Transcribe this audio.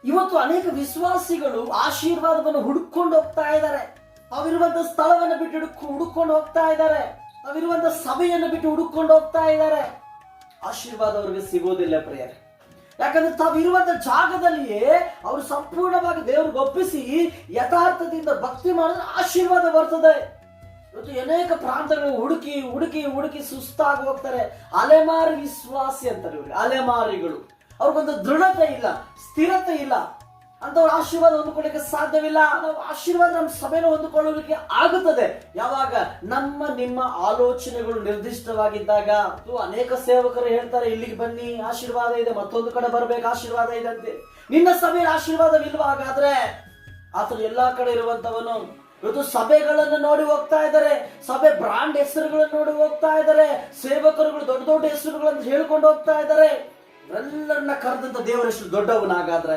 ಇವತ್ತು ಅನೇಕ ವಿಶ್ವಾಸಿಗಳು ಆಶೀರ್ವಾದವನ್ನು ಹುಡುಕೊಂಡು ಹೋಗ್ತಾ ಇದ್ದಾರೆ. ಅವಿರುವಂತ ಸ್ಥಳವನ್ನು ಬಿಟ್ಟು ಹುಡುಕೊಂಡು ಹೋಗ್ತಾ ಇದ್ದಾರೆ. ಅವಿರುವಂತ ಸಭೆಯನ್ನು ಬಿಟ್ಟು ಹುಡುಕೊಂಡು ಹೋಗ್ತಾ ಇದ್ದಾರೆ. ಆಶೀರ್ವಾದ ಅವರಿಗೆ ಸಿಗೋದಿಲ್ಲ ಪ್ರಿಯರೇ. ಯಾಕಂದ್ರೆ ತಾವಿರುವಂತ ಜಾಗದಲ್ಲಿಯೇ ಅವರು ಸಂಪೂರ್ಣವಾಗಿ ದೇವರಿಗೆ ಒಪ್ಪಿಸಿ ಯಥಾರ್ಥದಿಂದ ಭಕ್ತಿ ಮಾಡಿದ್ರೆ ಆಶೀರ್ವಾದ ಬರ್ತದೆ. ಇವತ್ತು ಅನೇಕ ಪ್ರಾಂತಗಳು ಹುಡುಕಿ ಹುಡುಕಿ ಹುಡುಕಿ ಸುಸ್ತಾಗಿ ಹೋಗ್ತಾರೆ. ಅಲೆಮಾರಿ ವಿಶ್ವಾಸಿ ಅಂತಾರೆ ಇವ್ರಿಗೆ, ಅಲೆಮಾರಿಗಳು. ಅವ್ರಿಗೊಂದು ದೃಢತೆ ಇಲ್ಲ, ಸ್ಥಿರತೆ ಇಲ್ಲ. ಅಂತವ್ರು ಆಶೀರ್ವಾದ ಹೊಂದಿಕೊಳ್ಳಿಕ್ಕೆ ಸಾಧ್ಯವಿಲ್ಲ. ನಾವು ಆಶೀರ್ವಾದ ನಮ್ಮ ಸಭೆಯನ್ನು ಹೊಂದಿಕೊಳ್ಳಲಿಕ್ಕೆ ಆಗುತ್ತದೆ ಯಾವಾಗ ನಿಮ್ಮ ಆಲೋಚನೆಗಳು ನಿರ್ದಿಷ್ಟವಾಗಿದ್ದಾಗ. ಅನೇಕ ಸೇವಕರು ಹೇಳ್ತಾರೆ, ಇಲ್ಲಿಗೆ ಬನ್ನಿ ಆಶೀರ್ವಾದ ಇದೆ, ಮತ್ತೊಂದು ಕಡೆ ಬರ್ಬೇಕು ಆಶೀರ್ವಾದ ಇದೆ ಅಂತೆ. ನಿನ್ನ ಸಭೆಯಲ್ಲಿ ಆಶೀರ್ವಾದವಿಲ್ವಾ? ಹಾಗಾದ್ರೆ ಆತನು ಎಲ್ಲಾ ಕಡೆ ಇರುವಂತವನು. ಇವತ್ತು ಸಭೆಗಳನ್ನು ನೋಡಿ ಹೋಗ್ತಾ ಇದ್ದಾರೆ, ಸಭೆ ಬ್ರಾಂಡ್ ಹೆಸರುಗಳನ್ನು ನೋಡಿ ಹೋಗ್ತಾ ಇದ್ದಾರೆ, ಸೇವಕರುಗಳು ದೊಡ್ಡ ದೊಡ್ಡ ಹೆಸರುಗಳನ್ನು ಹೇಳ್ಕೊಂಡು ಹೋಗ್ತಾ ಇದ್ದಾರೆ. ಎಲ್ಲರನ್ನ ಕರೆದಂತ ದೇವರೆಷ್ಟು ದೊಡ್ಡವನಾಗಾದ್ರೆ